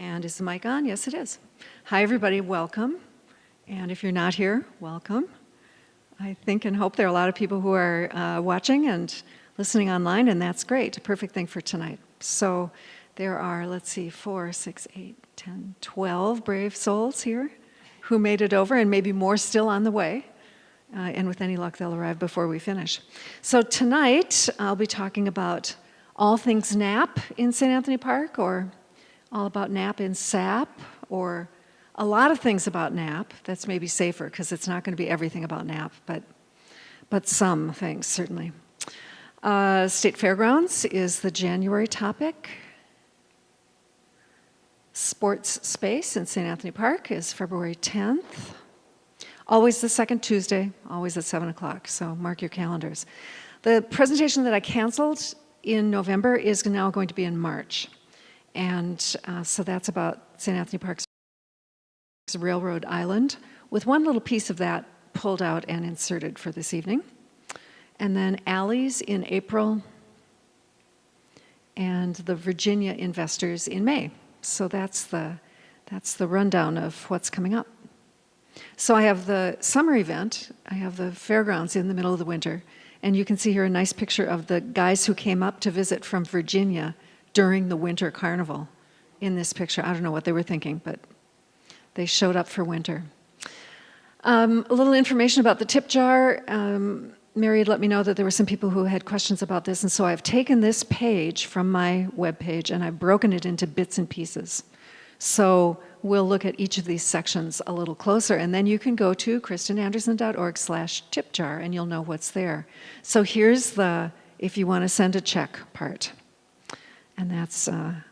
And is the mic on? Yes, it is. Hi, everybody. Welcome. And if you're not here, welcome. I think and hope there are a lot of people who are watching and listening online, and that's great. A perfect thing for tonight. So there are, let's see, 4, 6, 8, 10, 12 brave souls here who made it over, and maybe more still on the way. And with any luck, they'll arrive before we finish. So tonight, I'll be talking about all things Knapp in St. Anthony Park, or all about Knapp in SAP, or a lot of things about Knapp. That's maybe safer, because it's not going to be everything about Knapp, but some things, certainly. State Fairgrounds is the January topic. Sports Space in St. Anthony Park is February 10th. Always the second Tuesday, always at 7 o'clock, so mark your calendars. The presentation that I canceled in November is now going to be in March. And so that's about St. Anthony Park's Railroad Island, with one little piece of that pulled out and inserted for this evening. And then alleys in April, and the Virginia investors in May. So that's the rundown of what's coming up. So I have the summer event, I have the fairgrounds in the middle of the winter, and you can see here a nice picture of the guys who came up to visit from Virginia during the winter carnival in this picture. I don't know what they were thinking, but they showed up for winter. A little information about the tip jar. Mary had let me know that there were some people who had questions about this, and so I've taken this page from my webpage and I've broken it into bits and pieces. So we'll look at each of these sections a little closer, and then you can go to kristenanderson.org/tipjar and you'll know what's there. So here's the, if you want to send a check part, and that's on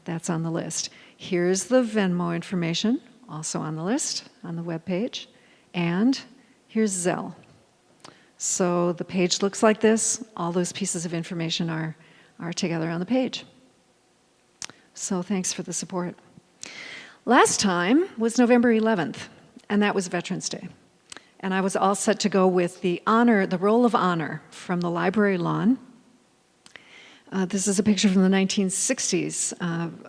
the list. Here's the Venmo information, also on the list, on the webpage, and here's Zelle. So the page looks like this. All those pieces of information are together on the page. So thanks for the support. Last time was November 11th, and that was Veterans Day. And I was all set to go with the roll of honor from the library lawn. This is a picture from the 1960s,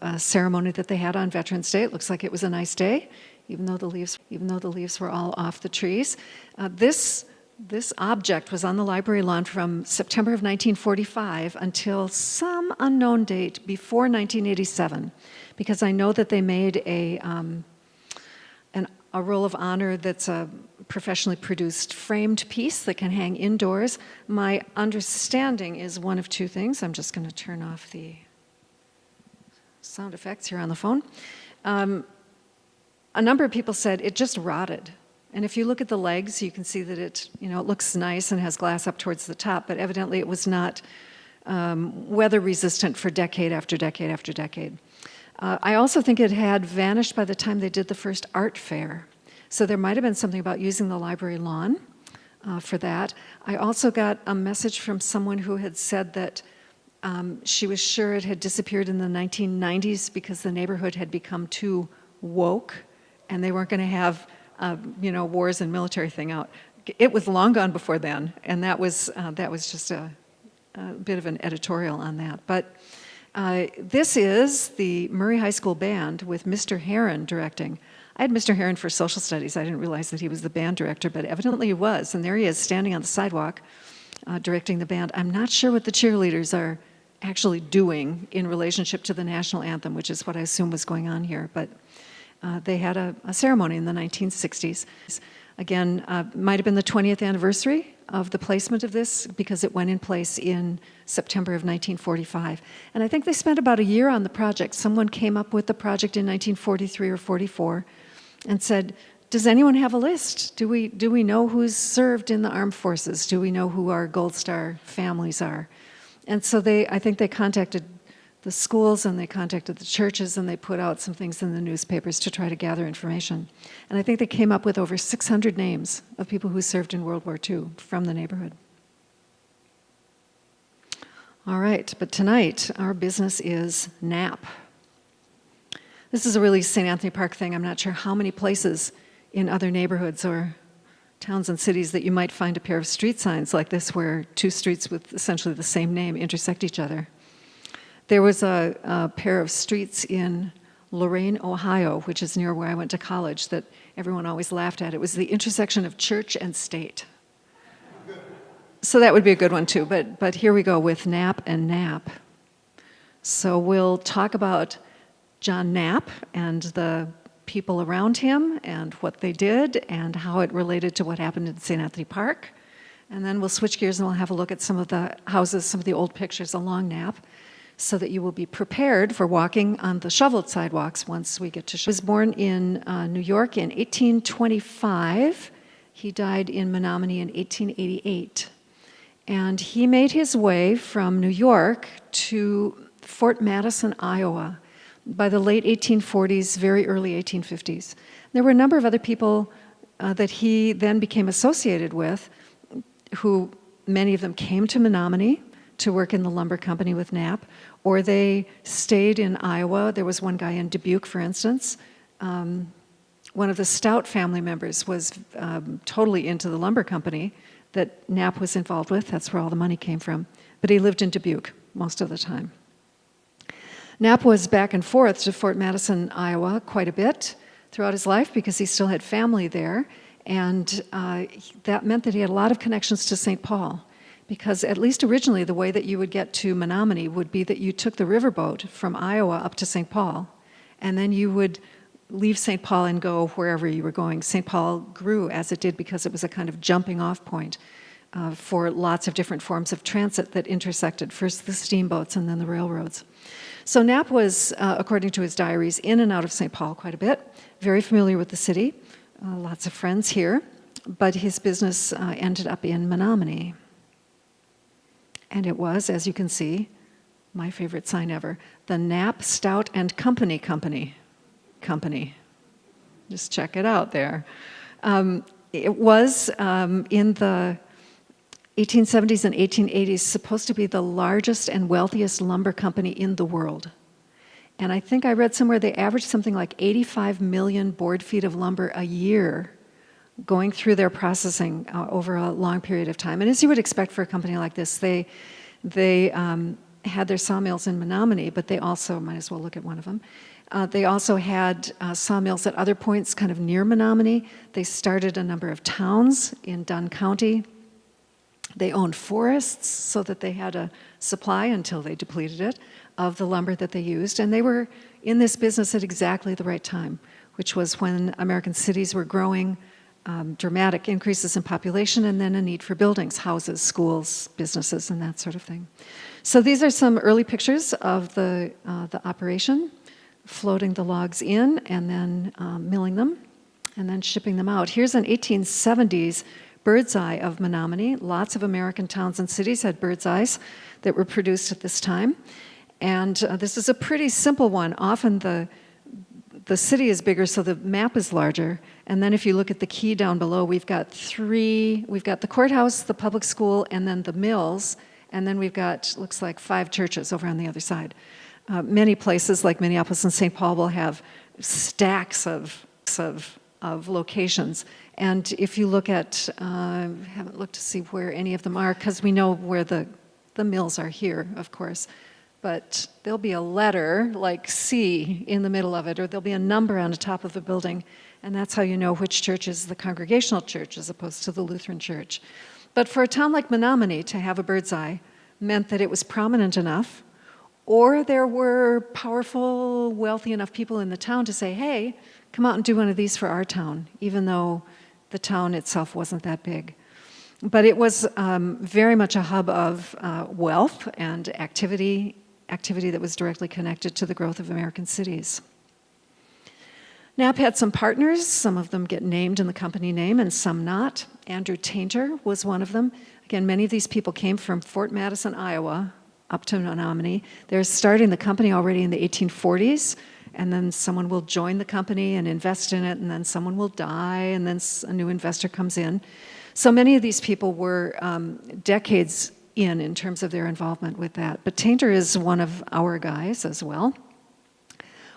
a ceremony that they had on Veterans Day. It looks like it was a nice day, even though the leaves were all off the trees. This object was on the library lawn from September of 1945 until some unknown date before 1987, because I know that they made a roll of honor that's a professionally produced framed piece that can hang indoors. My understanding is one of two things. I'm just going to turn off the sound effects here on the phone. A number of people said it just rotted. And if you look at the legs, you can see that it looks nice and has glass up towards the top, but evidently it was not weather resistant for decade after decade after decade. I also think it had vanished by the time they did the first art fair. So there might have been something about using the library lawn for that. I also got a message from someone who had said that she was sure it had disappeared in the 1990s because the neighborhood had become too woke and they weren't going to have wars and military thing out. It was long gone before then, and that was just a bit of an editorial on that. But this is the Murray High School Band with Mr. Heron directing. I had Mr. Heron for social studies. I didn't realize that he was the band director, but evidently he was. And there he is standing on the sidewalk directing the band. I'm not sure what the cheerleaders are actually doing in relationship to the national anthem, which is what I assume was going on here. But they had a ceremony in the 1960s. Again, might have been the 20th anniversary of the placement of this because it went in place in September of 1945. And I think they spent about a year on the project. Someone came up with the project in 1943 or 44 and said, does anyone have a list? Do we know who's served in the armed forces? Do we know who our Gold Star families are? And so I think they contacted the schools and they contacted the churches and they put out some things in the newspapers to try to gather information. And I think they came up with over 600 names of people who served in World War II from the neighborhood. All right, but tonight our business is Knapp. This is a really St. Anthony Park thing. I'm not sure how many places in other neighborhoods or towns and cities that you might find a pair of street signs like this where two streets with essentially the same name intersect each other. There was a pair of streets in Lorain, Ohio, which is near where I went to college, that everyone always laughed at. It was the intersection of church and state. So that would be a good one too, but here we go with Knapp and Knapp. So we'll talk about John Knapp and the people around him and what they did and how it related to what happened in St. Anthony Park. And then we'll switch gears and we'll have a look at some of the houses, some of the old pictures along Knapp, so that you will be prepared for walking on the shoveled sidewalks once we get to. He was born in New York in 1825. He died in Menominee in 1888. And he made his way from New York to Fort Madison, Iowa, by the late 1840s, very early 1850s. There were a number of other people that he then became associated with, who many of them came to Menominee to work in the lumber company with Knapp, or they stayed in Iowa. There was one guy in Dubuque, for instance. One of the Stout family members was totally into the lumber company that Knapp was involved with. That's where all the money came from. But he lived in Dubuque most of the time. Knapp was back and forth to Fort Madison, Iowa quite a bit throughout his life because he still had family there. And that meant that he had a lot of connections to St. Paul, because at least originally the way that you would get to Menominee would be that you took the riverboat from Iowa up to St. Paul, and then you would leave St. Paul and go wherever you were going. St. Paul grew as it did because it was a kind of jumping off point for lots of different forms of transit that intersected, first the steamboats and then the railroads. So Knapp was, according to his diaries, in and out of St. Paul quite a bit, very familiar with the city, lots of friends here, but his business ended up in Menominee. And it was, as you can see, my favorite sign ever, the Knapp Stout and Company. Just check it out there. It was, in the 1870s and 1880s, supposed to be the largest and wealthiest lumber company in the world. And I think I read somewhere they averaged something like 85 million board feet of lumber a year going through their processing over a long period of time. And as you would expect for a company like this, they had their sawmills in Menominee, but they also, might as well look at one of them, they also had sawmills at other points kind of near Menominee. They started a number of towns in Dunn County. They owned forests so that they had a supply, until they depleted it, of the lumber that they used. And they were in this business at exactly the right time, which was when American cities were growing, dramatic increases in population, and then a need for buildings, houses, schools, businesses, and that sort of thing. So these are some early pictures of the operation, floating the logs in and then milling them and then shipping them out. Here's an 1870s bird's eye of Menominee. Lots of American towns and cities had bird's eyes that were produced at this time. And this is a pretty simple one. Often the city is bigger, so the map is larger. And then if you look at the key down below, we've got the courthouse, the public school, and then the mills. And then we've got, looks like 5 churches over on the other side. Many places like Minneapolis and St. Paul will have stacks of locations. And if you look at, I haven't looked to see where any of them are, because we know where the mills are here, of course. But there'll be a letter like C in the middle of it, or there'll be a number on the top of the building, and that's how you know which church is the Congregational Church as opposed to the Lutheran Church. But for a town like Menominee to have a bird's eye meant that it was prominent enough, or there were powerful, wealthy enough people in the town to say, hey, come out and do one of these for our town, even though the town itself wasn't that big. But it was very much a hub of wealth and activity that was directly connected to the growth of American cities. Knapp had some partners. Some of them get named in the company name and some not. Andrew Tainter was one of them. Again, many of these people came from Fort Madison, Iowa, up to Menominee. They're starting the company already in the 1840s, and then someone will join the company and invest in it, and then someone will die, and then a new investor comes in. So many of these people were decades in terms of their involvement with that. But Tainter is one of our guys as well.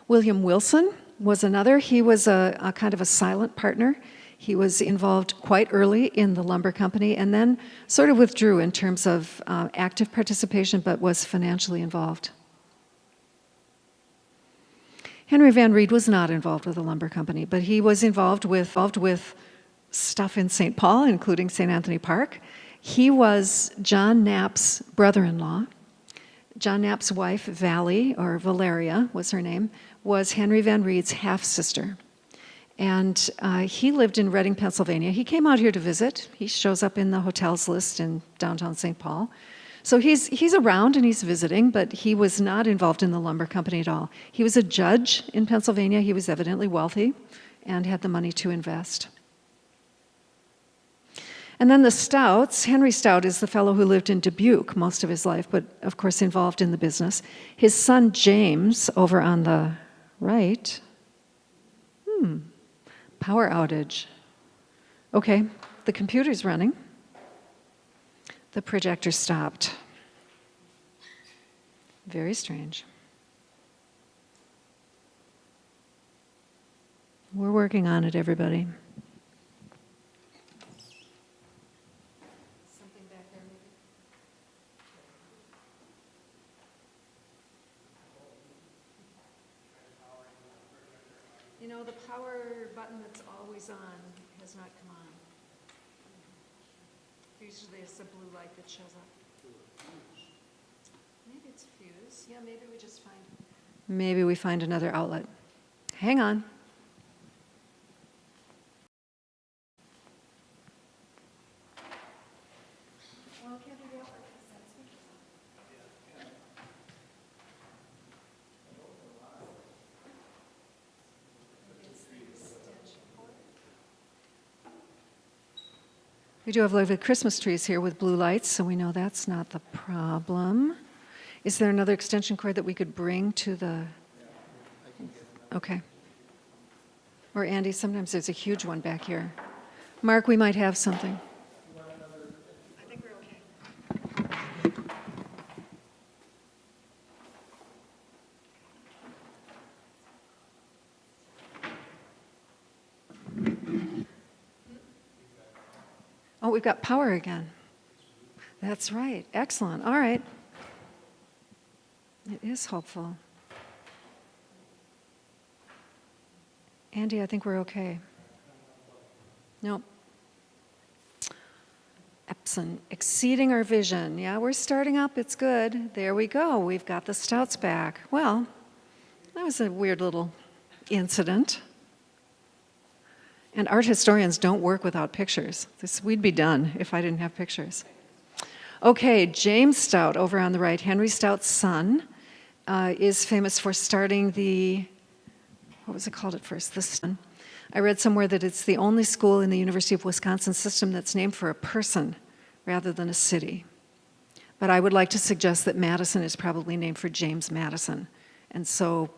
William Wilson was another. He was a kind of a silent partner. He was involved quite early in the lumber company and then sort of withdrew in terms of active participation, but was financially involved. Henry Van Reed was not involved with the lumber company, but he was involved with stuff in St. Paul, including St. Anthony Park. He was John Knapp's brother-in-law. John Knapp's wife, Valeria was her name, was Henry Van Reed's half-sister. And he lived in Reading, Pennsylvania. He came out here to visit. He shows up in the hotels list in downtown St. Paul. So he's around and he's visiting, but he was not involved in the lumber company at all. He was a judge in Pennsylvania. He was evidently wealthy and had the money to invest. And then the Stouts, Henry Stout is the fellow who lived in Dubuque most of his life, but of course involved in the business. His son James, over on the right, power outage. Okay, the computer's running. The projector stopped. Very strange. We're working on it, everybody. Something back there, maybe? You know, the power button that's always on has not come on. Usually it's a blue light that shows up. Maybe it's a fuse. Yeah, maybe we just find... Maybe we find another outlet. Hang on. We do have lovely Christmas trees here with blue lights, so we know that's not the problem. Is there another extension cord that we could bring to the... Okay. Or Andy, sometimes there's a huge one back here. Mark, we might have something. I think we're okay. Oh, we've got power again. That's right. Excellent. All right. It is hopeful. Andy, I think we're okay. Nope. Epson, exceeding our vision. Yeah, we're starting up. It's good. There we go. We've got the Stouts back. Well, that was a weird little incident. And art historians don't work without pictures. We'd be done if I didn't have pictures. Okay, James Stout over on the right, Henry Stout's son, is famous for starting what was it called at first? I read somewhere that it's the only school in the University of Wisconsin system that's named for a person rather than a city. But I would like to suggest that Madison is probably named for James Madison. And so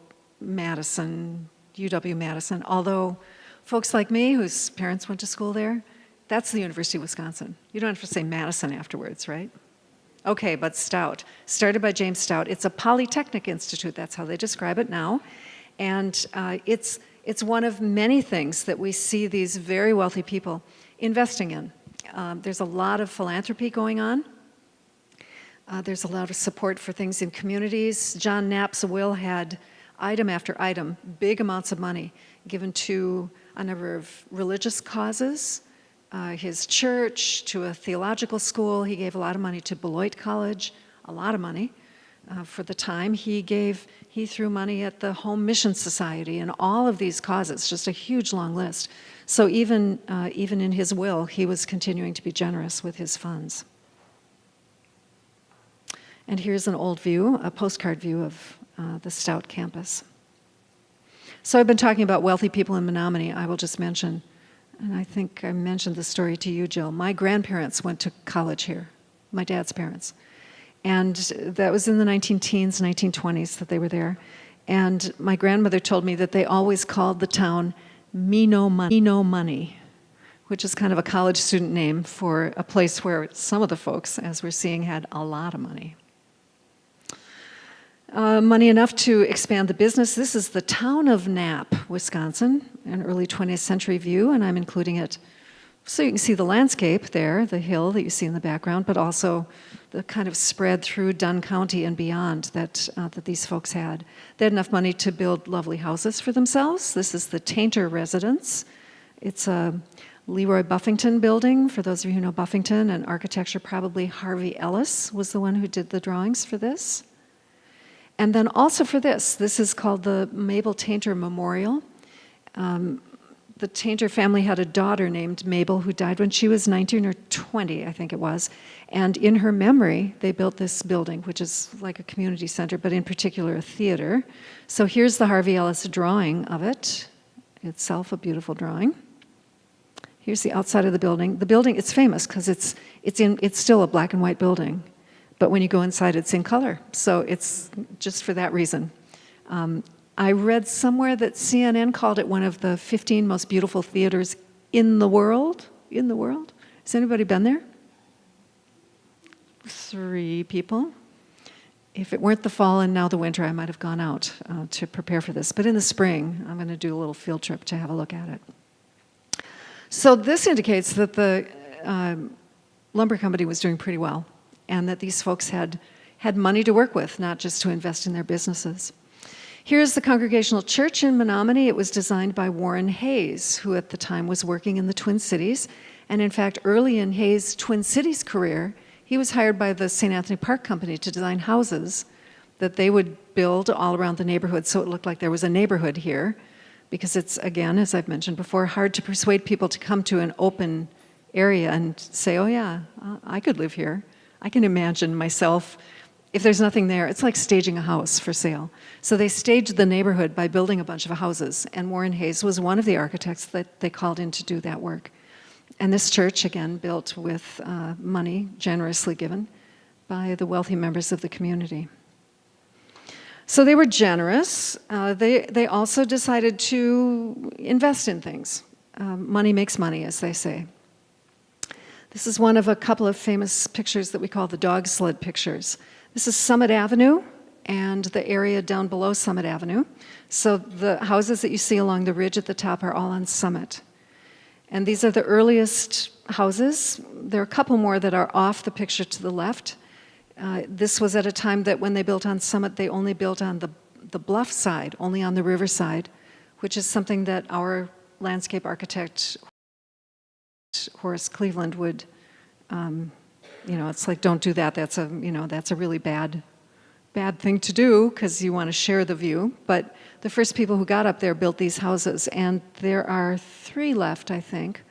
Madison, UW-Madison, although folks like me, whose parents went to school there, that's the University of Wisconsin. You don't have to say Madison afterwards, right? Okay, but Stout, started by James Stout. It's a polytechnic institute, that's how they describe it now. And it's one of many things that we see these very wealthy people investing in. There's a lot of philanthropy going on. There's a lot of support for things in communities. John Knapp's will had item after item, big amounts of money given to a number of religious causes, his church, to a theological school. He gave a lot of money to Beloit College, a lot of money for the time. He threw money at the Home Mission Society and all of these causes, just a huge long list. So even in his will, he was continuing to be generous with his funds. And here's an old view, a postcard view of the Stout campus. So I've been talking about wealthy people in Menominee. I will just mention, and I think I mentioned the story to you, Jill. My grandparents went to college here, my dad's parents. And that was in the 19-teens, 1920s that they were there. And my grandmother told me that they always called the town Me No Money, which is kind of a college student name for a place where some of the folks, as we're seeing, had a lot of money. Money enough to expand the business. This is the town of Knapp, Wisconsin, an early 20th century view, and I'm including it So you can see the landscape there, the hill that you see in the background, but also the kind of spread through Dunn County and beyond that these folks had. They had enough money to build lovely houses for themselves. This is the Tainter residence. It's a Leroy Buffington building. For those of you who know Buffington and architecture, probably Harvey Ellis was the one who did the drawings for this. And then also for this is called the Mabel Tainter Memorial. The Tainter family had a daughter named Mabel who died when she was 19 or 20, I think it was. And in her memory, they built this building, which is like a community center, but in particular a theater. So here's the Harvey Ellis drawing of it, itself a beautiful drawing. Here's the outside of the building. The building, it's famous because it's still a black and white building. But when you go inside, it's in color. So it's just for that reason. I read somewhere that CNN called it one of the 15 most beautiful theaters in the world. In the world? Has anybody been there? 3 people. If it weren't the fall and now the winter, I might have gone out to prepare for this. But in the spring, I'm going to do a little field trip to have a look at it. So this indicates that the lumber company was doing pretty well and that these folks had money to work with, not just to invest in their businesses. Here's the Congregational Church in Menominee. It was designed by Warren Hayes, who at the time was working in the Twin Cities. And in fact, early in Hayes' Twin Cities career, he was hired by the St. Anthony Park Company to design houses that they would build all around the neighborhood so it looked like there was a neighborhood here. Because it's, again, as I've mentioned before, hard to persuade people to come to an open area and say, oh yeah, I could live here. I can imagine myself. If there's nothing there, it's like staging a house for sale. So they staged the neighborhood by building a bunch of houses, and Warren Hayes was one of the architects that they called in to do that work. And this church, again, built with money generously given by the wealthy members of the community. So they were generous. They also decided to invest in things. Money makes money, as they say. This is one of a couple of famous pictures that we call the dog sled pictures. This is Summit Avenue and the area down below Summit Avenue. So the houses that you see along the ridge at the top are all on Summit. And these are the earliest houses. There are a couple more that are off the picture to the left. This was at a time that when they built on Summit, they only built on the bluff side, only on the river side, which is something that our landscape architect, Horace Cleveland, would it's like, don't do that. That's a really bad thing to do because you want to share the view. But the first people who got up there built these houses, and there are 3 left, I think.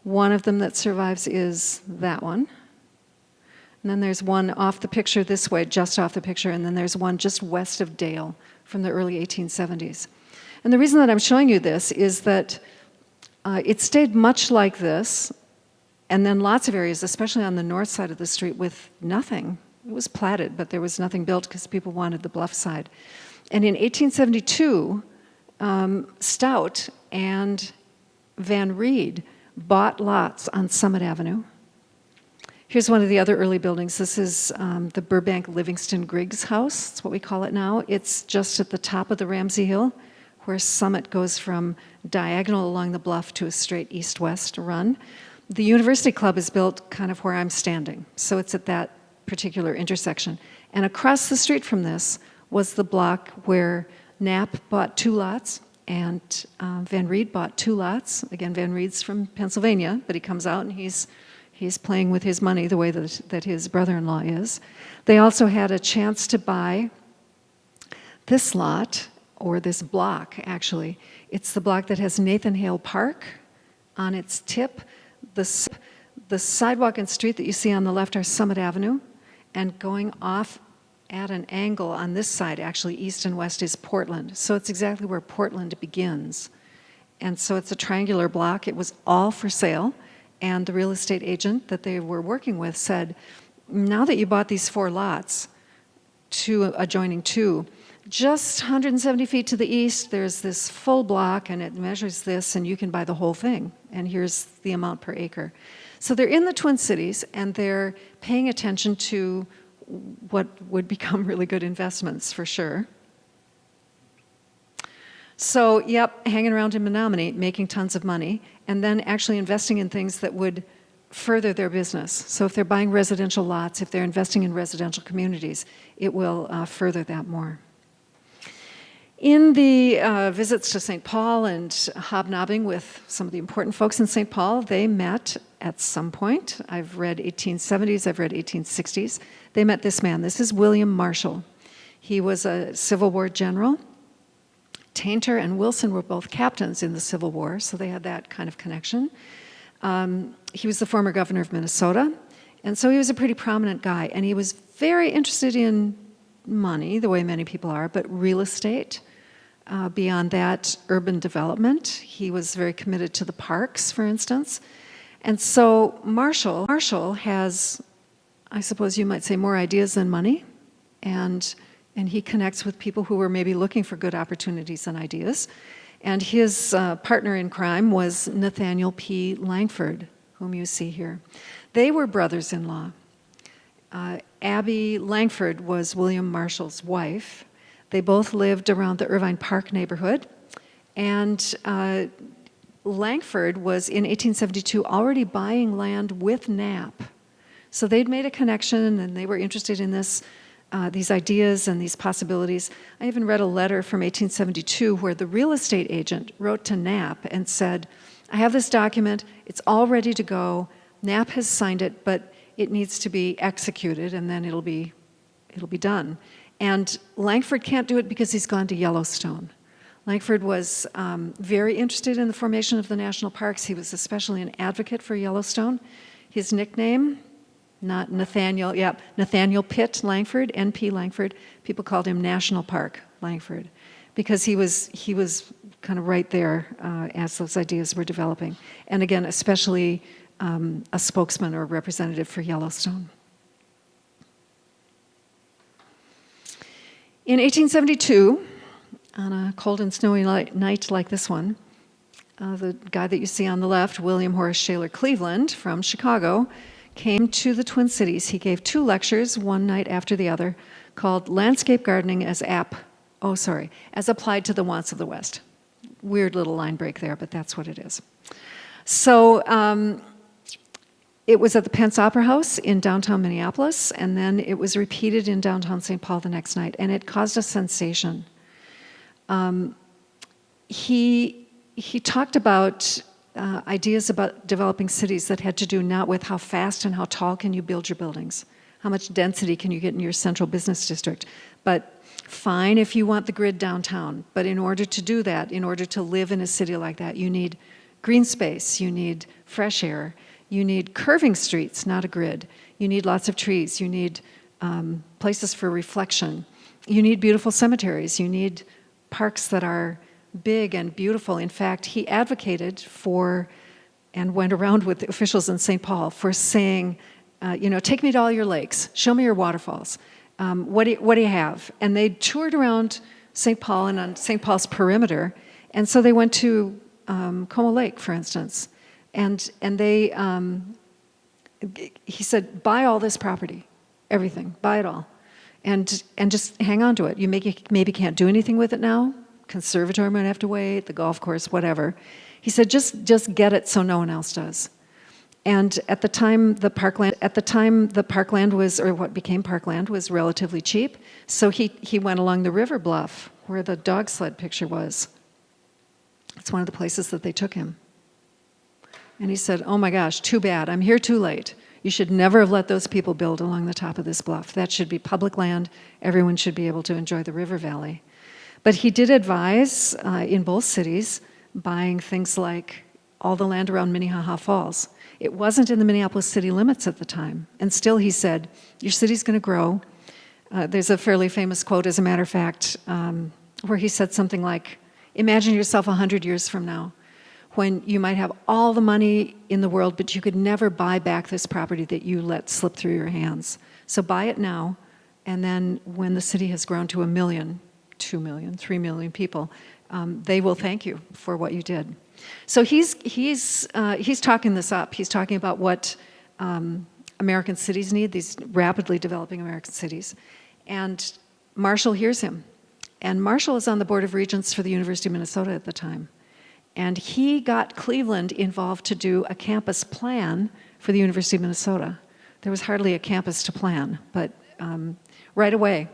One of them that survives is that one. And then there's one off the picture this way, just off the picture, and then there's one just west of Dale from the early 1870s. And the reason that I'm showing you this is that it stayed much like this. And then lots of areas, especially on the north side of the street, with nothing. It was platted, but there was nothing built because people wanted the bluff side. And in 1872, Stout and Van Reed bought lots on Summit Avenue. Here's one of the other early buildings. This is the Burbank Livingston Griggs house. That's what we call it now. It's just at the top of the Ramsey Hill, where Summit goes from diagonal along the bluff to a straight east-west run. The University Club is built kind of where I'm standing, so it's at that particular intersection. And across the street from this was the block where Knapp bought 2 lots and Van Reed bought 2 lots. Again, Van Reed's from Pennsylvania, but he comes out and he's playing with his money the way that his brother-in-law is. They also had a chance to buy this lot, or this block, actually. It's the block that has Nathan Hale Park on its tip. The sidewalk and street that you see on the left are Summit Avenue, and going off at an angle on this side, actually east and west, is Portland. So it's exactly where Portland begins. And so it's a triangular block. It was all for sale, and the real estate agent that they were working with said, now that you bought these 4 lots, 2 adjoining 2, just 170 feet to the east, there's this full block, and it measures this, and you can buy the whole thing. And here's the amount per acre. So they're in the Twin Cities, and they're paying attention to what would become really good investments, for sure. So, yep, hanging around in Menominee, making tons of money, and then actually investing in things that would further their business. So if they're buying residential lots, if they're investing in residential communities, it will further that more. In the visits to St. Paul and hobnobbing with some of the important folks in St. Paul, they met at some point. I've read 1870s, I've read 1860s. They met this man. This is William Marshall. He was a Civil War general. Tainter and Wilson were both captains in the Civil War, so they had that kind of connection. He was the former governor of Minnesota, and so he was a pretty prominent guy, and he was very interested in money, the way many people are, but real estate. Beyond that, urban development. He was very committed to the parks, for instance. And so Marshall has, I suppose you might say, more ideas than money, and he connects with people who were maybe looking for good opportunities and ideas. And his partner in crime was Nathaniel P. Langford, whom you see here. They were brothers-in-law. Abby Langford was William Marshall's wife. They both lived around the Irvine Park neighborhood. And Langford was, in 1872, already buying land with Knapp. So they'd made a connection, and they were interested in these ideas and these possibilities. I even read a letter from 1872 where the real estate agent wrote to Knapp and said, I have this document, it's all ready to go, Knapp has signed it, but it needs to be executed, and then it'll be done. And Langford can't do it because he's gone to Yellowstone. Langford was very interested in the formation of the national parks. He was especially an advocate for Yellowstone. His nickname, not Nathaniel, Nathaniel Pitt Langford, N.P. Langford. People called him National Park Langford because he was kind of right there as those ideas were developing. And again, especially a spokesman or representative for Yellowstone. In 1872, on a cold and snowy night like this one, the guy that you see on the left, William Horace Shaler Cleveland from Chicago, came to the Twin Cities. He gave 2 lectures, one night after the other, called Landscape Gardening as applied to the wants of the West. Weird little line break there, but that's what it is. So it was at the Pence Opera House in downtown Minneapolis, and then it was repeated in downtown St. Paul the next night, and it caused a sensation. He talked about ideas about developing cities that had to do not with how fast and how tall can you build your buildings, how much density can you get in your central business district, but fine if you want the grid downtown, but in order to do that, in order to live in a city like that, you need green space, you need fresh air, you need curving streets, not a grid. You need lots of trees. You need places for reflection. You need beautiful cemeteries. You need parks that are big and beautiful. In fact, he advocated for, and went around with officials in St. Paul for saying, take me to all your lakes. Show me your waterfalls. What do you have? And they toured around St. Paul and on St. Paul's perimeter. And so they went to Como Lake, for instance. And they, he said, buy all this property, everything, buy it all, and just hang on to it. You maybe can't do anything with it now. Conservatory might have to wait, the golf course, whatever. He said, just get it so no one else does. And at the time, the parkland was, or what became parkland, was relatively cheap. So he went along the river bluff where the dog sled picture was. It's one of the places that they took him. And he said, oh my gosh, too bad, I'm here too late. You should never have let those people build along the top of this bluff. That should be public land. Everyone should be able to enjoy the river valley. But he did advise in both cities buying things like all the land around Minnehaha Falls. It wasn't in the Minneapolis city limits at the time. And still he said, your city's going to grow. There's a fairly famous quote, as a matter of fact, where he said something like, imagine yourself 100 years from now, when you might have all the money in the world, but you could never buy back this property that you let slip through your hands. So buy it now, and then when the city has grown to 1 million, 2 million, 3 million people, they will thank you for what you did. So he's talking this up. He's talking about what American cities need, these rapidly developing American cities. And Marshall hears him. And Marshall was on the Board of Regents for the University of Minnesota at the time. And he got Cleveland involved to do a campus plan for the University of Minnesota. There was hardly a campus to plan, but right away,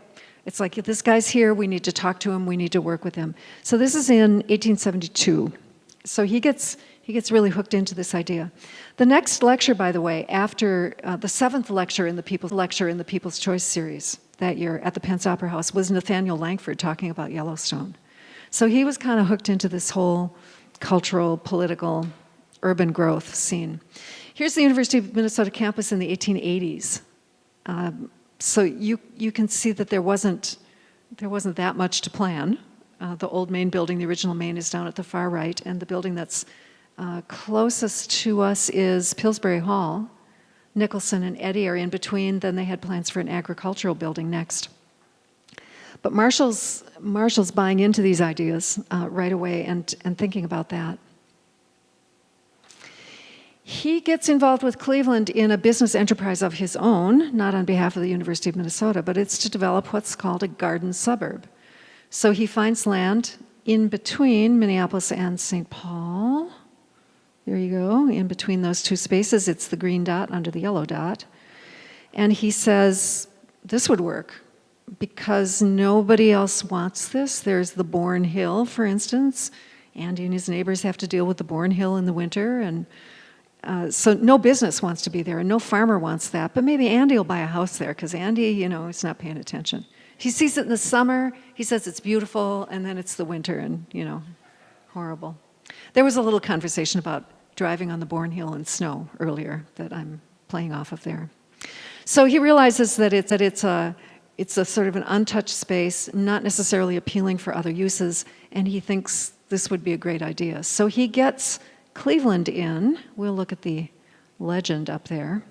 it's like, this guy's here, we need to talk to him, we need to work with him. So this is in 1872. So he gets really hooked into this idea. The next lecture, by the way, after the 7th lecture in the People's Choice series that year at the Pence Opera House was Nathaniel Langford talking about Yellowstone. So he was kind of hooked into this whole cultural, political, urban growth scene. Here's the University of Minnesota campus in the 1880s. So you can see that there wasn't that much to plan. The old main building, the original main, is down at the far right, and the building that's closest to us is Pillsbury Hall. Nicholson and Eddy are in between. Then they had plans for an agricultural building next. But Marshall's buying into these ideas right away and thinking about that. He gets involved with Cleveland in a business enterprise of his own, not on behalf of the University of Minnesota, but it's to develop what's called a garden suburb. So he finds land in between Minneapolis and St. Paul. There you go, in between those two spaces. It's the green dot under the yellow dot. And he says, this would work because nobody else wants this. There's the Bourne Hill, for instance. Andy and his neighbors have to deal with the Bourne Hill in the winter, and so no business wants to be there, and no farmer wants that. But maybe Andy will buy a house there, because Andy, is not paying attention. He sees it in the summer, he says it's beautiful, and then it's the winter, and, horrible. There was a little conversation about driving on the Bourne Hill in snow earlier that I'm playing off of there. So he realizes that it's a sort of an untouched space, not necessarily appealing for other uses, and he thinks this would be a great idea. So he gets Cleveland in. We'll look at the legend up there.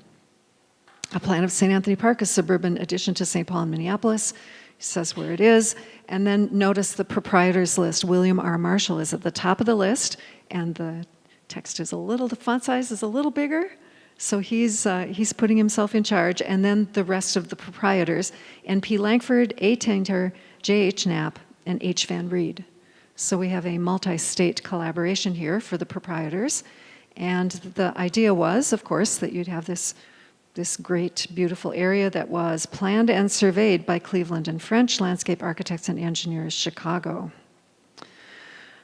A plan of St. Anthony Park, a suburban addition to St. Paul and Minneapolis. He says where it is. And then notice the proprietors list. William R. Marshall is at the top of the list, and the text is the font size is a little bigger. So he's putting himself in charge. And then the rest of the proprietors, N.P. Langford, A. Tainter, J.H. Knapp, and H. Van Reed. So we have a multi-state collaboration here for the proprietors. And the idea was, of course, that you'd have this great, beautiful area that was planned and surveyed by Cleveland and French landscape architects and engineers, Chicago.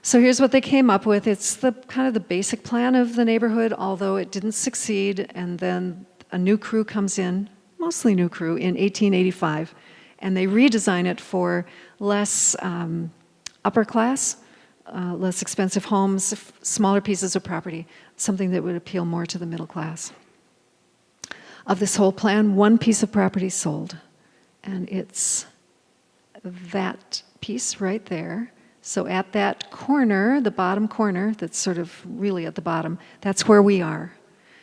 So here's what they came up with. It's the kind of the basic plan of the neighborhood, although it didn't succeed. And then a new crew comes in, mostly new crew, in 1885. And they redesign it for less upper class, less expensive homes, smaller pieces of property, something that would appeal more to the middle class. Of this whole plan, one piece of property sold, and it's that piece right there. So at that corner, the bottom corner, that's sort of really at the bottom, that's where we are,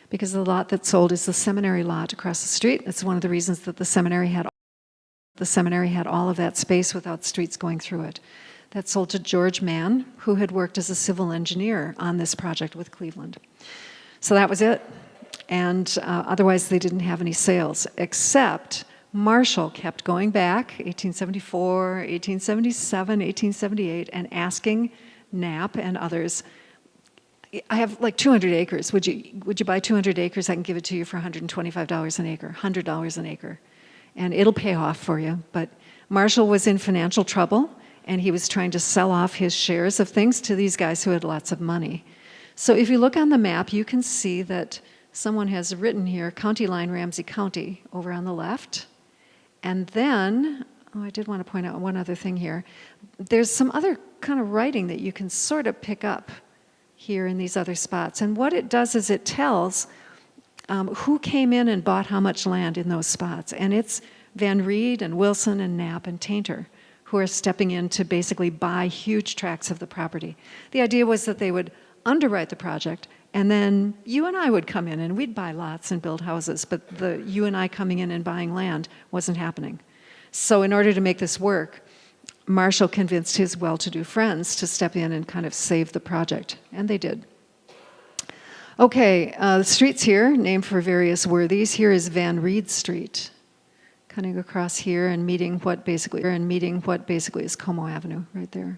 because the lot that sold is the seminary lot across the street. That's one of the reasons that the seminary had all of that space without streets going through it. That sold to George Mann, who had worked as a civil engineer on this project with Cleveland. So that was it. And otherwise, they didn't have any sales, except Marshall kept going back, 1874, 1877, 1878, and asking Knapp and others, I have like 200 acres. Would you buy 200 acres? I can give it to you for $125 an acre, $100 an acre. And it'll pay off for you. But Marshall was in financial trouble, and he was trying to sell off his shares of things to these guys who had lots of money. So if you look on the map, you can see that someone has written here, County Line, Ramsey County, over on the left. And then, I did want to point out one other thing here. There's some other kind of writing that you can sort of pick up here in these other spots. And what it does is it tells who came in and bought how much land in those spots. And it's Van Reed and Wilson and Knapp and Tainter who are stepping in to basically buy huge tracts of the property. The idea was that they would underwrite the project, and then you and I would come in and we'd buy lots and build houses, but the you and I coming in and buying land wasn't happening. So in order to make this work, Marshall convinced his well-to-do friends to step in and kind of save the project, and they did. Okay, the streets here, named for various worthies. Here is Van Reed Street. cutting across here and meeting what basically is Como Avenue right there.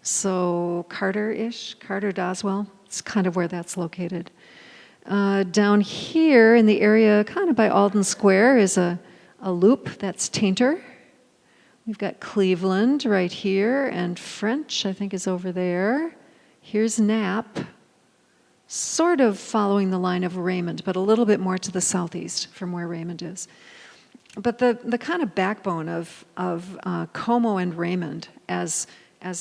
So Carter-ish, Carter-Doswell, it's kind of where that's located. Down here in the area, kind of by Alden Square, is a loop, that's Tainter. We've got Cleveland right here, and French, I think, is over there. Here's Knapp, sort of following the line of Raymond, but a little bit more to the southeast from where Raymond is. But the kind of backbone of Como and Raymond as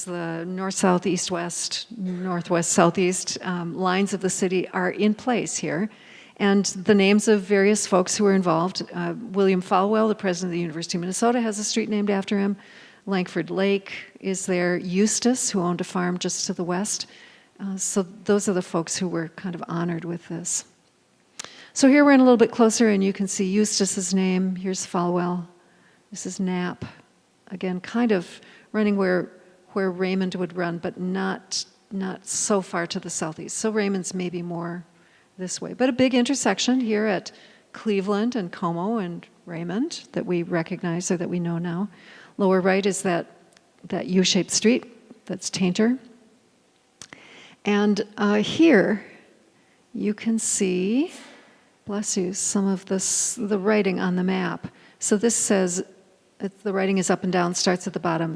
the north, south, east, west, northwest, southeast lines of the city are in place here. And the names of various folks who were involved, William Falwell, the president of the University of Minnesota, has a street named after him. Langford Lake is there. Eustace, who owned a farm just to the west. So those are the folks who were kind of honored with this. So here we're in a little bit closer, and you can see Eustace's name. Here's Falwell. This is Knapp. Again, kind of running where Raymond would run, but not so far to the southeast. So Raymond's maybe more this way. But a big intersection here at Cleveland and Como and Raymond that we recognize or that we know now. Lower right is that U-shaped street, that's Tainter. And here you can see, bless you, some of the writing on the map. So this says, the writing is up and down, starts at the bottom,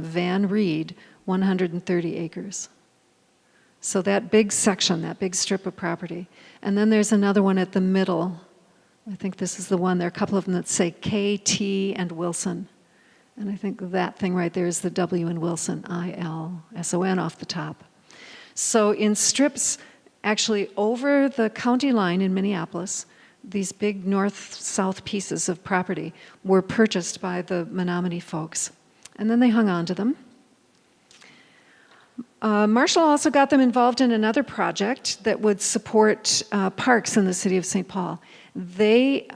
Van Reed, 130 acres. So that big section, that big strip of property. And then there's another one at the middle. I think this is the one. There are a couple of them that say K, T, and Wilson. And I think that thing right there is the W in Wilson, I-L-S-O-N off the top. So in strips, actually over the county line in Minneapolis, these big north-south pieces of property were purchased by the Menominee folks. And then they hung on to them. Marshall also got them involved in another project that would support parks in the city of St. Paul. They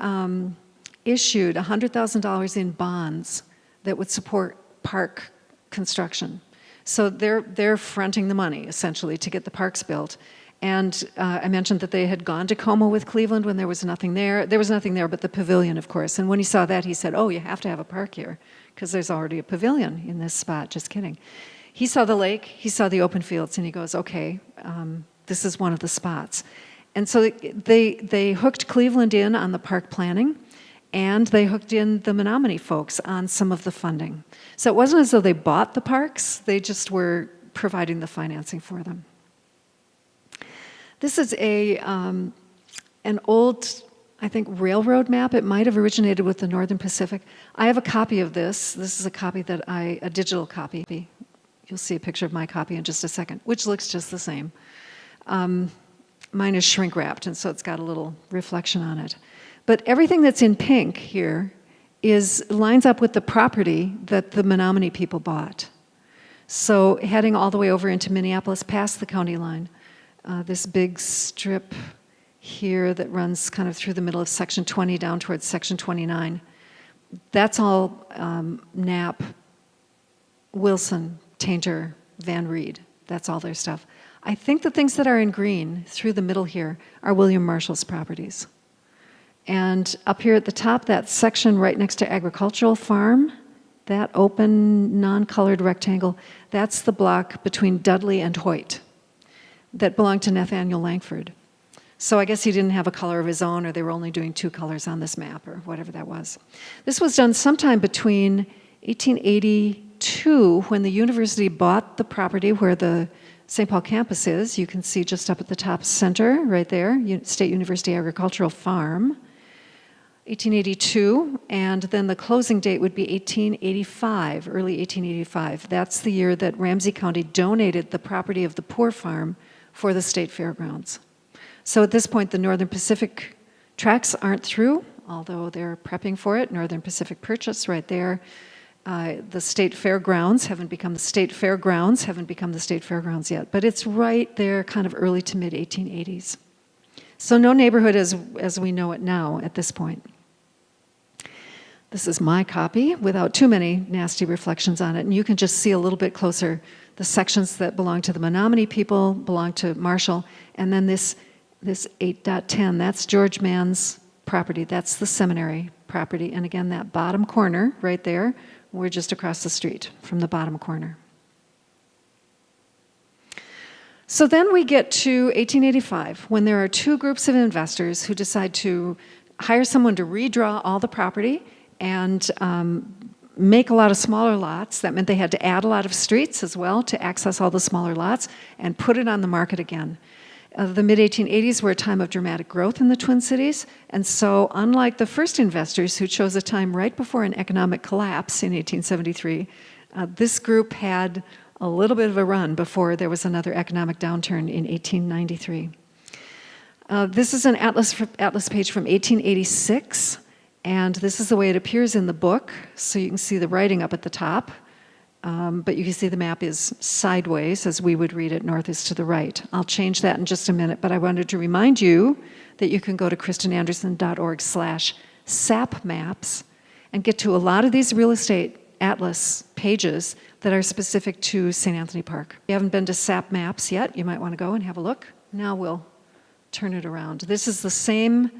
issued $100,000 in bonds that would support park construction. So they're fronting the money, essentially, to get the parks built. And I mentioned that they had gone to Como with Cleveland when there was nothing there. There was nothing there but the pavilion, of course. And when he saw that, he said, oh, you have to have a park here, because there's already a pavilion in this spot. Just kidding. He saw the lake, he saw the open fields, and he goes, okay, this is one of the spots. And so they hooked Cleveland in on the park planning, and they hooked in the Menominee folks on some of the funding. So it wasn't as though they bought the parks, they just were providing the financing for them. This is an old, I think, railroad map. It might have originated with the Northern Pacific. I have a copy of this. This is a copy a digital copy. You'll see a picture of my copy in just a second, which looks just the same. Mine is shrink wrapped, and so it's got a little reflection on it. But everything that's in pink here lines up with the property that the Menominee people bought. So heading all the way over into Minneapolis past the county line, this big strip here that runs kind of through the middle of Section 20 down towards Section 29, that's all Knapp, Wilson, Tainter, Van Reed. That's all their stuff. I think the things that are in green through the middle here are William Marshall's properties. And up here at the top, that section right next to agricultural farm, that open, non-colored rectangle, that's the block between Dudley and Hoyt that belonged to Nathaniel Langford. So I guess he didn't have a color of his own, or they were only doing 2 colors on this map, or whatever that was. This was done sometime between 1882, when the university bought the property where the St. Paul campus is. You can see just up at the top center, right there, State University Agricultural Farm. 1882, and then the closing date would be 1885, early 1885. That's the year that Ramsey County donated the property of the Poor Farm for the state fairgrounds. So at this point, the Northern Pacific tracks aren't through, although they're prepping for it. Northern Pacific Purchase right there. The state fairgrounds haven't become the state fairgrounds yet, but it's right there, kind of early to mid 1880s. So no neighborhood as we know it now at this point. This is my copy without too many nasty reflections on it, and you can just see a little bit closer the sections that belong to the Menominee people, belong to Marshall, and then this 8.10, that's George Mann's property. That's the seminary property. And again, that bottom corner right there, we're just across the street from the bottom corner. So then we get to 1885, when there are two groups of investors who decide to hire someone to redraw all the property and make a lot of smaller lots. That meant they had to add a lot of streets as well to access all the smaller lots and put it on the market again. The mid-1880s were a time of dramatic growth in the Twin Cities, and so unlike the first investors who chose a time right before an economic collapse in 1873, this group had a little bit of a run before there was another economic downturn in 1893. This is an atlas page from 1886, and this is the way it appears in the book. So you can see the writing up at the top, but you can see the map is sideways as we would read it, north is to the right. I'll change that in just a minute, but I wanted to remind you that you can go to kristenanderson.org/SAP maps and get to a lot of these real estate atlas pages that are specific to St. Anthony Park. If you haven't been to SAP maps yet, you might want to go and have a look. Now we'll turn it around. This is the same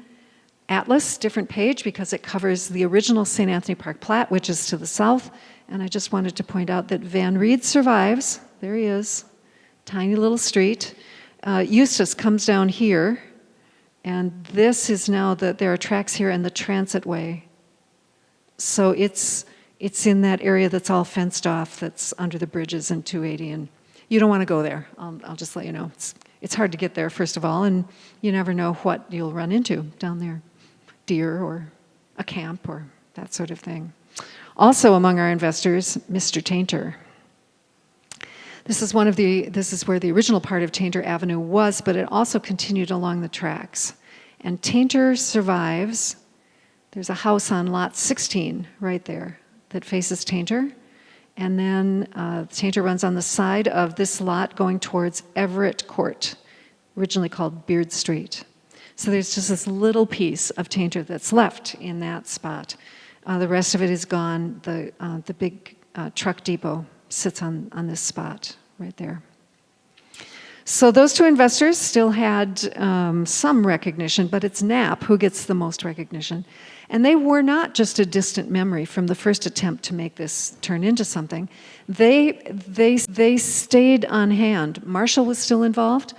atlas, different page, because it covers the original St. Anthony Park plat, which is to the south. And I just wanted to point out that Van Reed survives. There he is, tiny little street. Eustis comes down here, and this is now that there are tracks here and the transit way. So it's in that area that's all fenced off, that's under the bridges and 280, and you don't want to go there. I'll just let you know. It's hard to get there, first of all, and you never know what you'll run into down there. Deer or a camp or that sort of thing. Also among our investors, Mr. Tainter. This is where the original part of Tainter Avenue was, but it also continued along the tracks. And Tainter survives. There's a house on lot 16 right there that faces Tainter. And then Tainter runs on the side of this lot going towards Everett Court, originally called Beard Street. So there's just this little piece of Tainter that's left in that spot. The rest of it is gone. The big truck depot sits on this spot right there. So those two investors still had some recognition, but it's Knapp who gets the most recognition. And they were not just a distant memory from the first attempt to make this turn into something. They stayed on hand. Marshall was still involved.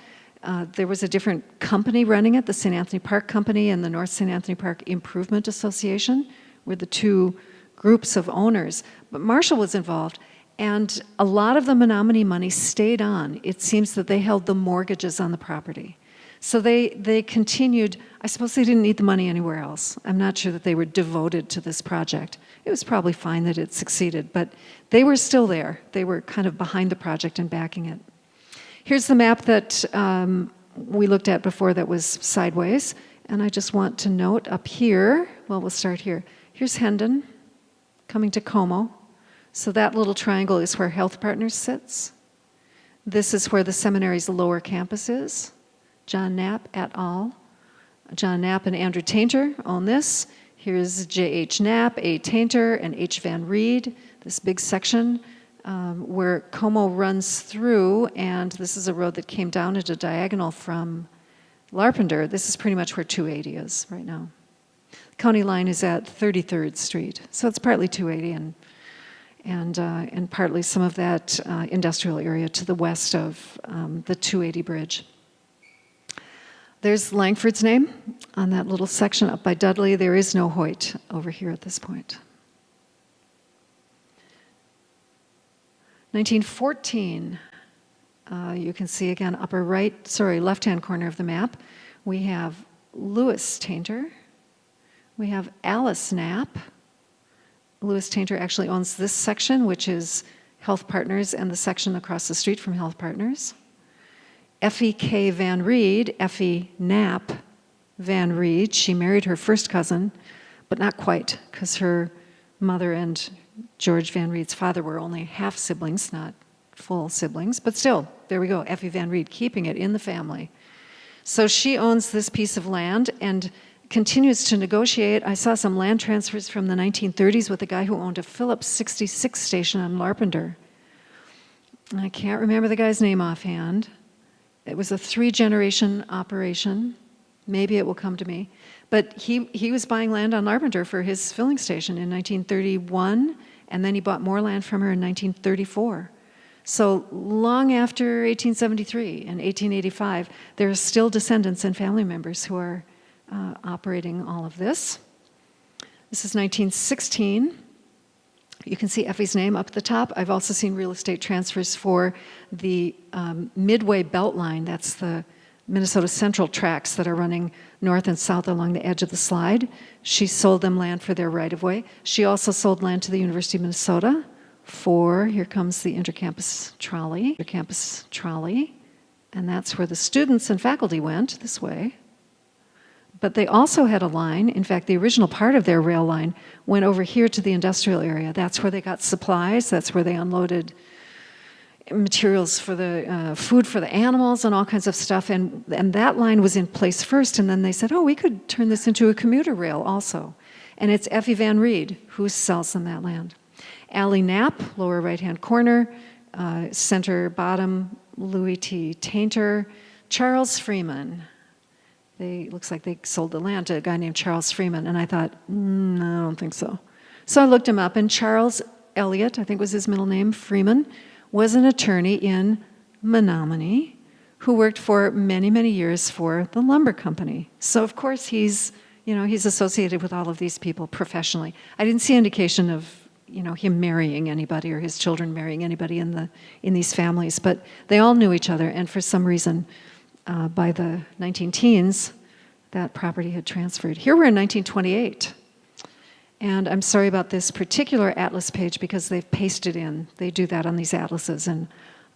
There was a different company running it, the St. Anthony Park Company and the North St. Anthony Park Improvement Association were the two groups of owners. But Marshall was involved, and a lot of the Menominee money stayed on. It seems that they held the mortgages on the property. So they continued. I suppose they didn't need the money anywhere else. I'm not sure that they were devoted to this project. It was probably fine that it succeeded, but they were still there. They were kind of behind the project and backing it. Here's the map that we looked at before that was sideways, and I just want to note up here, well, we'll start here. Here's Hendon coming to Como. So that little triangle is where Health Partners sits. This is where the seminary's lower campus is. John Knapp et al. John Knapp and Andrew Tainter own this. Here's J.H. Knapp, A. Tainter, and H. Van Reed, this big section where Como runs through, and this is a road that came down at a diagonal from Larpenteur. This is pretty much where 280 is right now. The county line is at 33rd Street, so it's partly 280 and partly some of that industrial area to the west of the 280 bridge. There's Langford's name on that little section up by Dudley. There is no Hoyt over here at this point. 1914, you can see again left-hand corner of the map. We have Louis Tainter. We have Alice Knapp. Louis Tainter actually owns this section, which is Health Partners, and the section across the street from Health Partners. Effie K. Van Reed, Effie Knapp Van Reed, she married her first cousin, but not quite, because her mother and George Van Reed's father were only half siblings, not full siblings, but still, there we go, Effie Van Reed, keeping it in the family. So she owns this piece of land and continues to negotiate. I saw some land transfers from the 1930s with a guy who owned a Phillips 66 station on Larpenteur. I can't remember the guy's name offhand. It was a 3-generation operation. Maybe it will come to me. But he was buying land on Larpenteur for his filling station in 1931, and then he bought more land from her in 1934. So long after 1873 and 1885, there are still descendants and family members who are operating all of this. This is 1916. You can see Effie's name up at the top. I've also seen real estate transfers for the Midway Beltline. That's the Minnesota Central tracks that are running north and south along the edge of the slide. She sold them land for their right-of-way. She also sold land to the University of Minnesota for, here comes the intercampus trolley, and that's where the students and faculty went, this way. But they also had a line, in fact, the original part of their rail line went over here to the industrial area. That's where they got supplies, that's where they unloaded materials for the food for the animals and all kinds of stuff, and that line was in place first, and then they said, oh, we could turn this into a commuter rail also. And it's Effie Van Reed who sells them that land. Allie Knapp, lower right-hand corner, center bottom, Louis T. Tainter, Charles Freeman. Looks like they sold the land to a guy named Charles Freeman, and I thought, I don't think so. So I looked him up, and Charles Elliott, I think was his middle name, Freeman, was an attorney in Menominee who worked for many, many years for the lumber company. So of course he's associated with all of these people professionally. I didn't see indication of him marrying anybody or his children marrying anybody in these families, but they all knew each other, and for some reason, by the 19-teens, that property had transferred. Here we're in 1928. And I'm sorry about this particular atlas page because they've pasted in. They do that on these atlases. And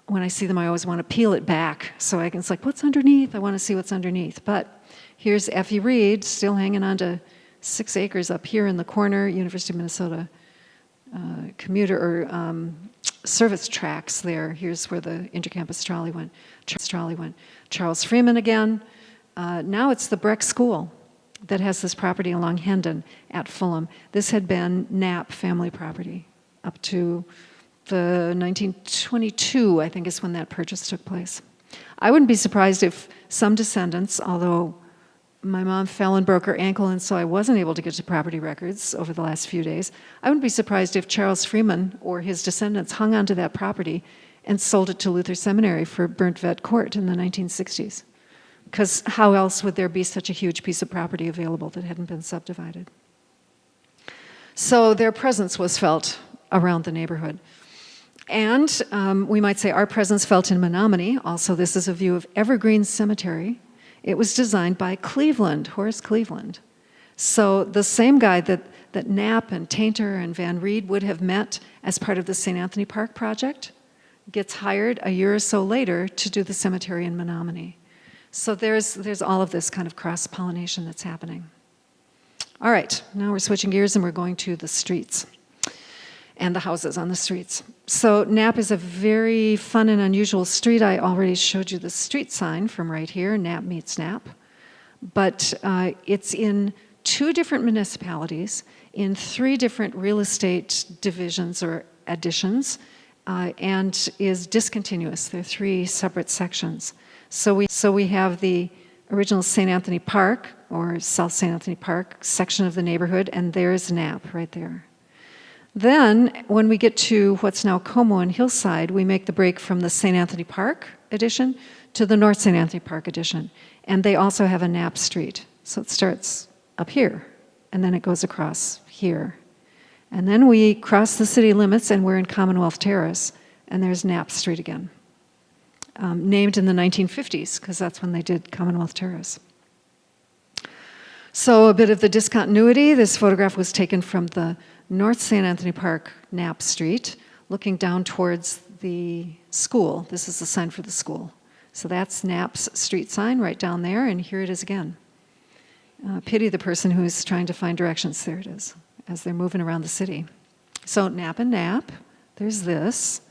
when I see them, I always want to peel it back. So it's like, what's underneath? I want to see what's underneath. But here's Effie Reed still hanging on to 6 acres up here in the corner, University of Minnesota commuter or service tracks there. Here's where the intercampus trolley went. Charles Freeman again. Now it's the Breck School that has this property along Hendon at Fulham. This had been Knapp family property up to the 1922, I think is when that purchase took place. I wouldn't be surprised if some descendants, although my mom fell and broke her ankle and so I wasn't able to get to property records over the last few days, I wouldn't be surprised if Charles Freeman or his descendants hung onto that property and sold it to Luther Seminary for burnt vet court in the 1960s. Because how else would there be such a huge piece of property available that hadn't been subdivided? So their presence was felt around the neighborhood. And we might say our presence felt in Menominee. Also, this is a view of Evergreen Cemetery. It was designed by Cleveland, Horace Cleveland. So the same guy that Knapp and Tainter and Van Reed would have met as part of the St. Anthony Park project gets hired a year or so later to do the cemetery in Menominee. So there's all of this kind of cross-pollination that's happening. All right, now we're switching gears and we're going to the streets and the houses on the streets. So Knapp is a very fun and unusual street. I already showed you the street sign from right here, Knapp meets Knapp. But it's in 2 different municipalities, in 3 different real estate divisions or additions, and is discontinuous. There are 3 separate sections. So we have the original St. Anthony Park, or South St. Anthony Park section of the neighborhood, and there's Knapp right there. Then, when we get to what's now Como and Hillside, we make the break from the St. Anthony Park addition to the North St. Anthony Park addition. And they also have a Knapp Street. So it starts up here, and then it goes across here. And then we cross the city limits, and we're in Commonwealth Terrace, and there's Knapp Street again. Named in the 1950s, because that's when they did Commonwealth Terrace. So a bit of the discontinuity. This photograph was taken from the North St. Anthony Park, Knapp Street, looking down towards the school. This is the sign for the school. So that's Knapp's street sign right down there, and here it is again. Pity the person who's trying to find directions. There it is, as they're moving around the city. So Knapp and Knapp, there's this.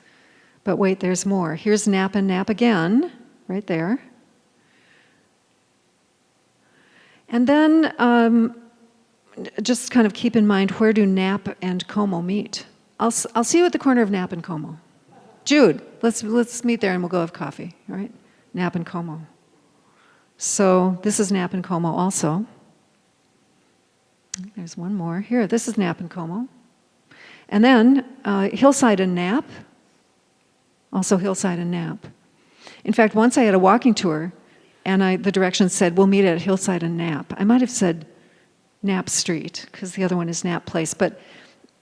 But wait, there's more. Here's Knapp and Knapp again, right there. And then just kind of keep in mind, where do Knapp and Como meet? I'll see you at the corner of Knapp and Como. Jude, let's meet there and we'll go have coffee, all right? Knapp and Como. So this is Knapp and Como also. There's one more. Here, this is Knapp and Como. And then Hillside and Knapp, also Hillside and Knapp. In fact, once I had a walking tour, and the directions said, we'll meet at Hillside and Knapp. I might have said Knapp Street, because the other one is Knapp Place. But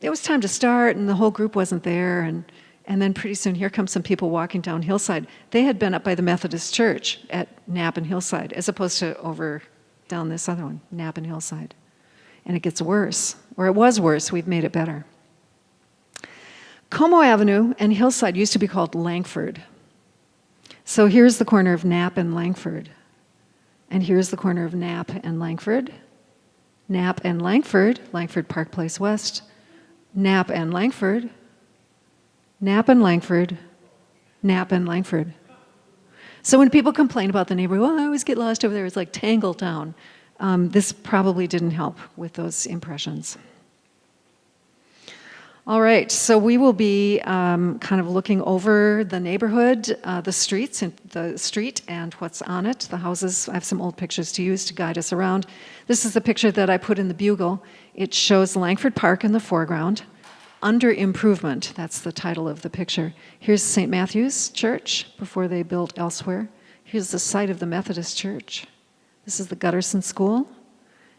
it was time to start, and the whole group wasn't there. And then pretty soon, here come some people walking down Hillside. They had been up by the Methodist Church at Knapp and Hillside, as opposed to over down this other one, Knapp and Hillside. And it gets worse, or it was worse. We've made it better. Como Avenue and Hillside used to be called Langford. So here's the corner of Knapp and Langford. And here's the corner of Knapp and Langford. Knapp and Langford, Langford Park Place West. Knapp and Langford. Knapp and Langford. Knapp and Langford. So when people complain about the neighborhood, well, I always get lost over there, it's like Tangletown. This probably didn't help with those impressions. All right, so we will be kind of looking over the neighborhood, the street and what's on it, the houses. I have some old pictures to use to guide us around. This is the picture that I put in the Bugle. It shows Langford Park in the foreground. Under improvement, that's the title of the picture. Here's St. Matthew's Church before they built elsewhere. Here's the site of the Methodist Church. This is the Gutterson School.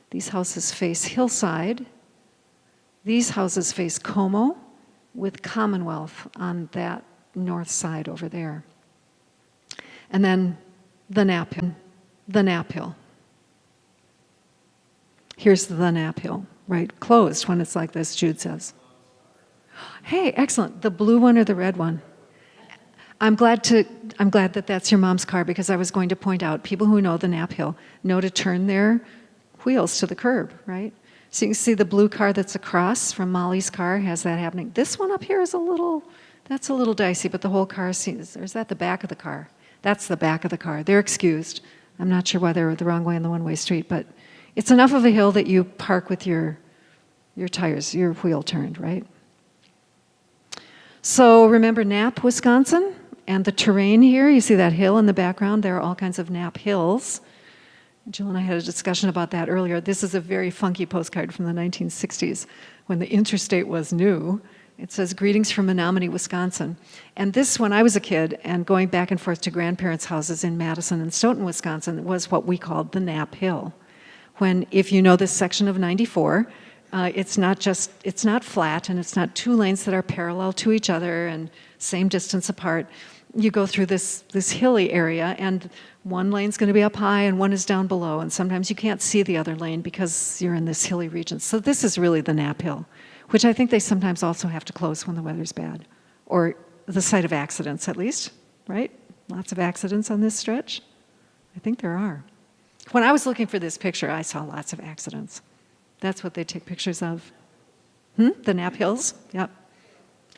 These houses face Hillside. These houses face Como with Commonwealth on that north side over there. And then the Knapp Hill. Here's the Knapp Hill, right? Closed when it's like this, Jude says. Hey, excellent. The blue one or the red one? I'm glad that that's your mom's car, because I was going to point out people who know the Knapp Hill know to turn their wheels to the curb, right? So you can see the blue car that's across from Molly's car has that happening. This one up here is that's a little dicey, but the whole car seems, or is that the back of the car? That's the back of the car. They're excused. I'm not sure why they were the wrong way on the one-way street, but it's enough of a hill that you park with your tires, your wheel turned, right? So remember Knapp, Wisconsin? And the terrain here, you see that hill in the background? There are all kinds of Knapp hills. Jill and I had a discussion about that earlier. This is a very funky postcard from the 1960s when the interstate was new. It says, "Greetings from Menominee, Wisconsin." And this, when I was a kid and going back and forth to grandparents' houses in Madison and Stoughton, Wisconsin, was what we called the Knapp Hill. When, if you know this section of 94, it's not flat, and it's not two lanes that are parallel to each other and same distance apart. You go through this hilly area, and one lane's going to be up high and one is down below, and sometimes you can't see the other lane because you're in this hilly region. So this is really the Knapp Hill, which I think they sometimes also have to close when the weather's bad, or the site of accidents at least, right? Lots of accidents on this stretch. I think there are. When I was looking for this picture, I saw lots of accidents. That's what they take pictures of. The Knapp Hills? Yep.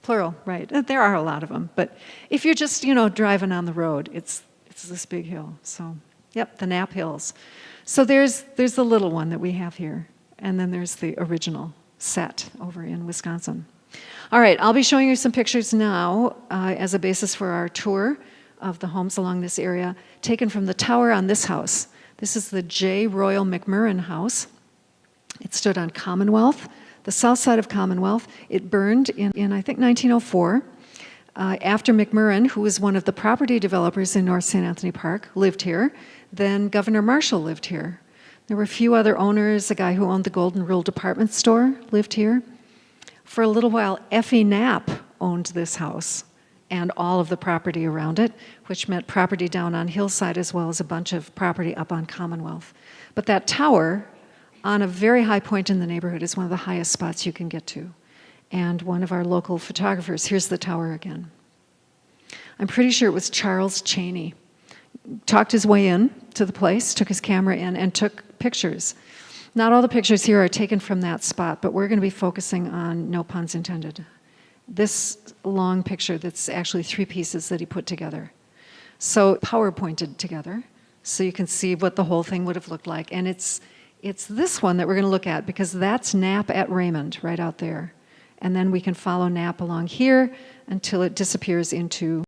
Plural, right. There are a lot of them. But if you're just, driving on the road, it's this big hill. So, yep, the Knapp Hills. So there's the little one that we have here. And then there's the original set over in Wisconsin. All right, I'll be showing you some pictures now as a basis for our tour of the homes along this area, taken from the tower on this house. This is the J. Royal McMurrin House. It stood on Commonwealth, the south side of Commonwealth. It burned in I think, 1904. After McMurrin, who was one of the property developers in North St. Anthony Park, lived here, then Governor Marshall lived here. There were a few other owners. A guy who owned the Golden Rule department store lived here. For a little while, Effie Knapp owned this house and all of the property around it, which meant property down on Hillside as well as a bunch of property up on Commonwealth. But that tower, on a very high point in the neighborhood, is one of the highest spots you can get to. And one of our local photographers, here's the tower again. I'm pretty sure it was Charles Cheney. Talked his way in to the place, took his camera in, and took pictures. Not all the pictures here are taken from that spot, but we're going to be focusing on, no puns intended, this long picture that's actually 3 pieces that he put together. So PowerPointed together, so you can see what the whole thing would have looked like. And it's this one that we're going to look at, because that's Knapp at Raymond, right out there. And then we can follow Knapp along here until it disappears into